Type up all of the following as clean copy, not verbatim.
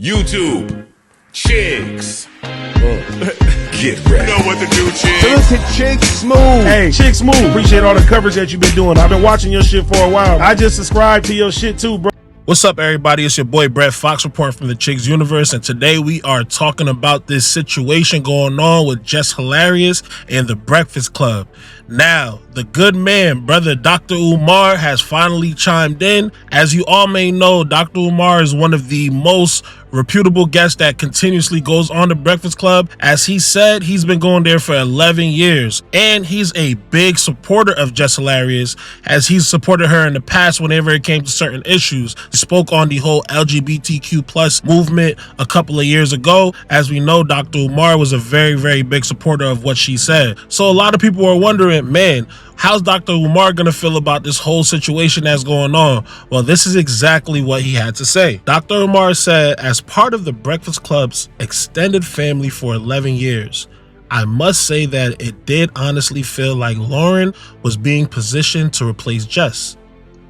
YouTube, chicks. Get ready. You know what to do, chicks. Look at Chick Smooth. Hey, Chick Smooth. Appreciate all the coverage that you've been doing. I've been watching your shit for a while. I just subscribed to your shit too, bro. What's up, everybody? It's your boy Brett Fox reporting from the Chicks Universe, and today we are talking about this situation going on with Jess Hilarious and the Breakfast Club. Now, the good man, brother Dr. Umar, has finally chimed in. As you all may know, Dr. Umar is one of the most reputable guests that continuously goes on the Breakfast Club. As he said, he's been going there for 11 years, and he's a big supporter of Jess Hilarious, as he's supported her in the past whenever it came to certain issues. He spoke on the whole LGBTQ plus movement a couple of years ago. As we know, Dr. Umar was a very big supporter of what she said. So a lot of people are wondering, man, how's Dr. Umar gonna feel about this whole situation that's going on? Well, this is exactly what he had to say. Dr. Umar said, as part of the Breakfast Club's extended family for 11 years, I must say that it did honestly feel like Loren was being positioned to replace Jess.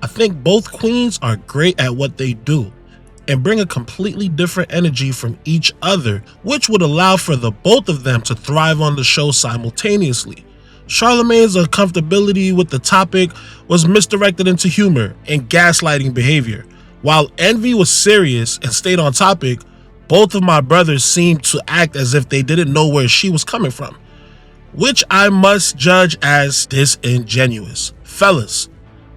I think both queens are great at what they do and bring a completely different energy from each other, which would allow for the both of them to thrive on the show simultaneously. Charlamagne's uncomfortability with the topic was misdirected into humor and gaslighting behavior. While Envy was serious and stayed on topic, both of my brothers seemed to act as if they didn't know where she was coming from, which I must judge as disingenuous. Fellas,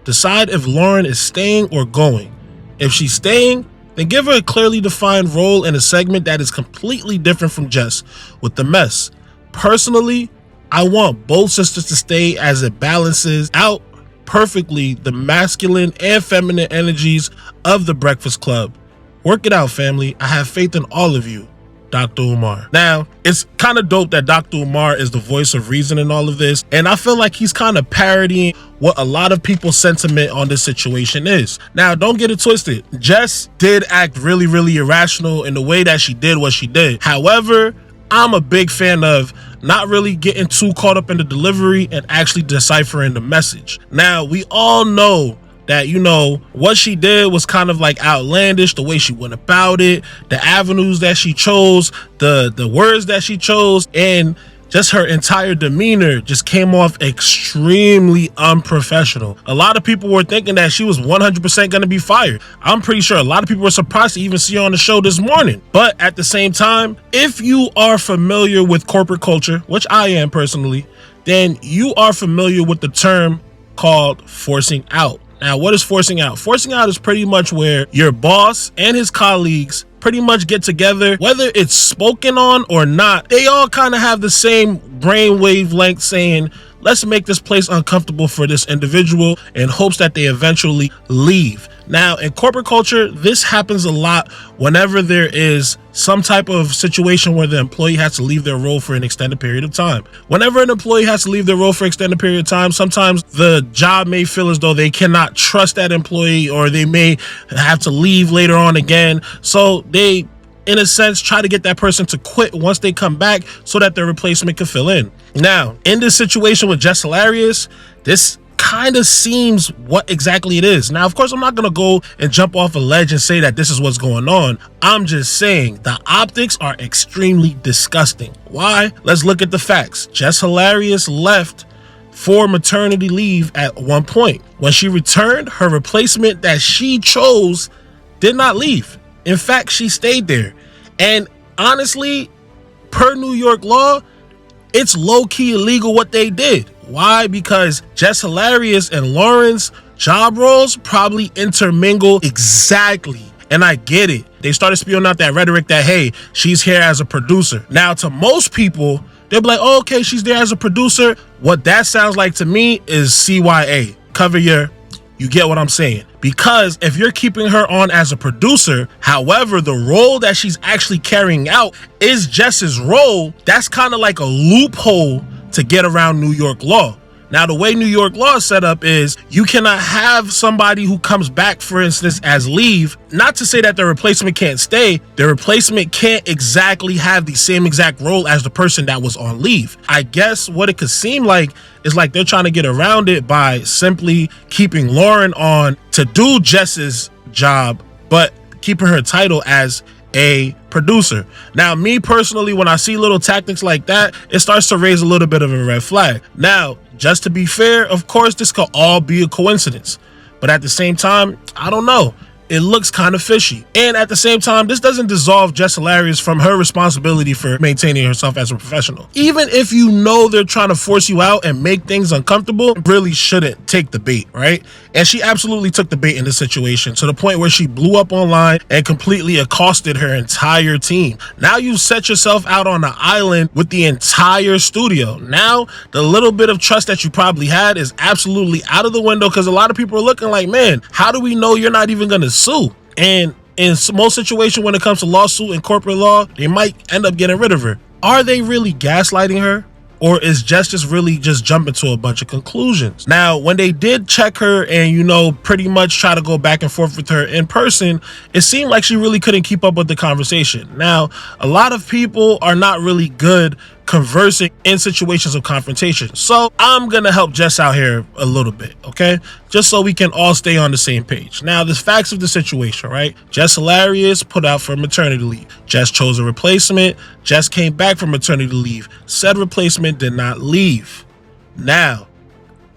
decide if Loren is staying or going. If she's staying, then give her a clearly defined role in a segment that is completely different from Jess with the mess. Personally, I want both sisters to stay, as it balances out perfectly the masculine and feminine energies of the Breakfast Club. Work it out, family. I have faith in all of you. Dr. Umar. Now, it's kind of dope that Dr. Umar is the voice of reason in all of this, and I feel like he's kind of parodying what a lot of people's sentiment on this situation is. Now, don't get it twisted. Jess did act really irrational in the way that she did what she did. However, I'm a big fan of not really getting too caught up in the delivery and actually deciphering the message. Now, we all know that, you know, what she did was kind of like outlandish, the way she went about it, the avenues that she chose, the words that she chose, and just her entire demeanor just came off extremely unprofessional. A lot of people were thinking that she was 100% going to be fired. I'm pretty sure a lot of people were surprised to even see her on the show this morning. But at the same time, if you are familiar with corporate culture, which I am personally, then you are familiar with the term called forcing out. Now, what is forcing out? Forcing out is pretty much where your boss and his colleagues pretty much get together, whether it's spoken on or not. They all kind of have the same brain wavelength saying, let's make this place uncomfortable for this individual in hopes that they eventually leave. Now, in corporate culture, this happens a lot whenever there is some type of situation where the employee has to leave their role for an extended period of time. Whenever an employee has to leave their role for an extended period of time, sometimes the job may feel as though they cannot trust that employee, or they may have to leave later on again. So they, in a sense, try to get that person to quit once they come back so that their replacement can fill in. Now, in this situation with Jess Hilarious, this kind of seems what exactly it is. Now, of course, I'm not going to go and jump off a ledge and say that this is what's going on. I'm just saying the optics are extremely disgusting. Why? Let's look at the facts. Jess Hilarious left for maternity leave at one point. When she returned, her replacement that she chose did not leave. In fact, she stayed there. And honestly, per New York law, it's low-key illegal what they did. Why? Because Jess Hilarious and Loren's job roles probably intermingle exactly. And I get it. They started spewing out that rhetoric that, hey, she's here as a producer. Now, to most people, they'll be like, oh, okay, she's there as a producer. What that sounds like to me is CYA. Cover your... You get what I'm saying? Because if you're keeping her on as a producer, however, the role that she's actually carrying out is Jess's role, that's kind of like a loophole to get around New York law. Now, the way New York law is set up is you cannot have somebody who comes back, for instance, as leave. Not to say that the replacement can't stay. The replacement can't exactly have the same exact role as the person that was on leave. I guess what it could seem like is like they're trying to get around it by simply keeping Loren on to do Jess's job, but keeping her title as a producer. Now, me personally, when I see little tactics like that, it starts to raise a little bit of a red flag. Now, just to be fair, of course, this could all be a coincidence. But at the same time, I don't know. It looks kind of fishy. And at the same time, this doesn't dissolve Jess Hilarious from her responsibility for maintaining herself as a professional. Even if you know they're trying to force you out and make things uncomfortable, really shouldn't take the bait, right? And she absolutely took the bait in this situation to the point where she blew up online and completely accosted her entire team. Now you've set yourself out on an island with the entire studio. Now, the little bit of trust that you probably had is absolutely out of the window because a lot of people are looking like, man, how do we know you're not even going to sue? And in most situations when it comes to lawsuit and corporate law, they might end up getting rid of her. Are they really gaslighting her? Or is Jess just really just jumping to a bunch of conclusions? Now, when they did check her and, you know, pretty much try to go back and forth with her in person, it seemed like she really couldn't keep up with the conversation. Now, a lot of people are not really good conversing in situations of confrontation. So I'm gonna help Jess out here a little bit, okay? Just so we can all stay on the same page. Now, the facts of the situation, right? Jess Hilarious put out for maternity leave. Jess chose a replacement. Jess came back from maternity leave. Said replacement did not leave. Now,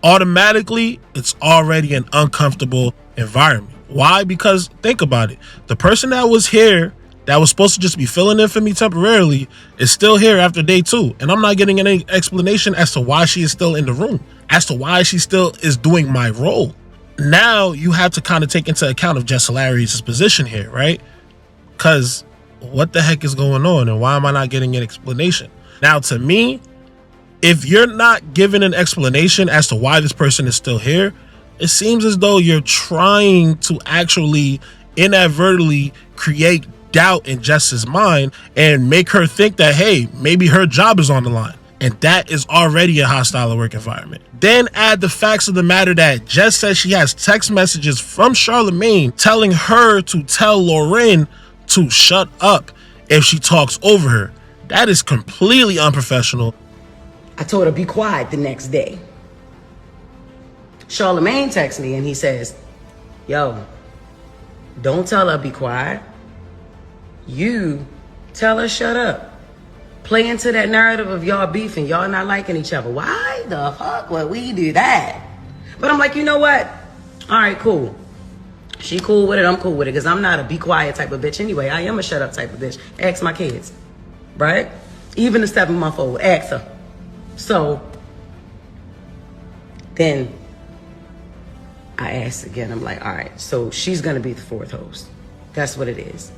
automatically, it's already an uncomfortable environment. Why? Because think about it. The person that was here that was supposed to just be filling in for me temporarily is still here after day 2. And I'm not getting any explanation as to why she is still in the room, as to why she still is doing my role. Now you have to kind of take into account of Jess Hilarious' position here, right? Because what the heck is going on and why am I not getting an explanation? Now, to me, if you're not given an explanation as to why this person is still here, it seems as though you're trying to actually inadvertently create doubt in Jess's mind and make her think that, hey, maybe her job is on the line. And that is already a hostile work environment. Then add the facts of the matter that Jess says she has text messages from Charlamagne telling her to tell Loren to shut up if she talks over her. That is completely unprofessional. I told her be quiet the next day. Charlamagne texts me and he says, yo, don't tell her be quiet. You tell her shut up. Play into that narrative of y'all beefing, y'all not liking each other. Why the fuck would we do that? But I'm like, you know what? All right, cool. She cool with it, I'm cool with it, because I'm not a be quiet type of bitch anyway. I am a shut up type of bitch. Ask my kids, right? Even the 7-month-old, ask her. So then I asked again, I'm like, all right, so she's gonna be the 4th host. That's what it is.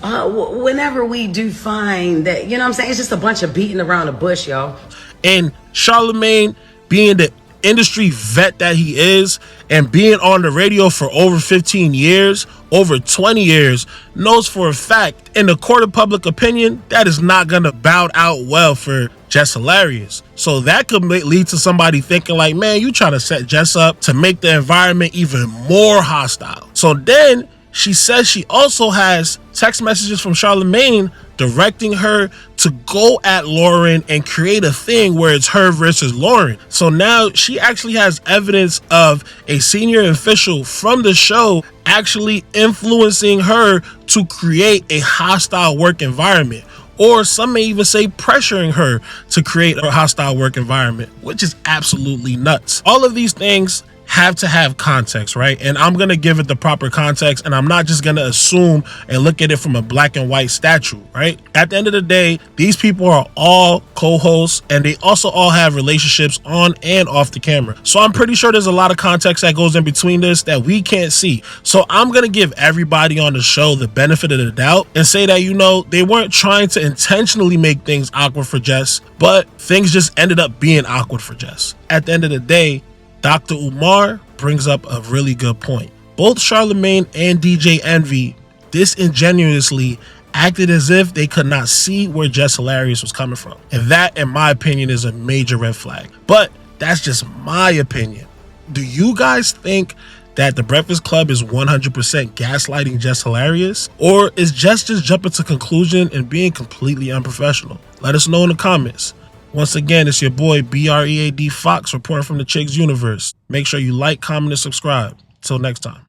Whenever we do find that, you know what I'm saying, it's just a bunch of beating around the bush, y'all. And Charlamagne, being the industry vet that he is and being on the radio for over 15 years, over 20 years, knows for a fact in the court of public opinion that is not going to bow out well for Jess Hilarious. So that could lead to somebody thinking like, man, you trying to set Jess up to make the environment even more hostile. So then she says she also has text messages from Charlamagne directing her to go at Loren and create a thing where it's her versus Loren. So now she actually has evidence of a senior official from the show actually influencing her to create a hostile work environment. Or some may even say pressuring her to create a hostile work environment, which is absolutely nuts. All of these things have to have context, right? And I'm going to give it the proper context, and I'm not just going to assume and look at it from a black and white statue, right? At the end of the day, these people are all co-hosts, and they also all have relationships on and off the camera. So I'm pretty sure there's a lot of context that goes in between this that we can't see. So I'm going to give everybody on the show the benefit of the doubt and say that, you know, they weren't trying to intentionally make things awkward for Jess, but things just ended up being awkward for Jess. At the end of the day, Dr. Umar brings up a really good point. Both Charlamagne and DJ Envy disingenuously acted as if they could not see where Jess Hilarious was coming from. And that, in my opinion, is a major red flag. But that's just my opinion. Do you guys think that the Breakfast Club is 100% gaslighting Jess Hilarious? Or is Jess just jumping to conclusion and being completely unprofessional? Let us know in the comments. Once again, it's your boy BREAD Fox reporting from the Chicks Universe. Make sure you like, comment, and subscribe. Till next time.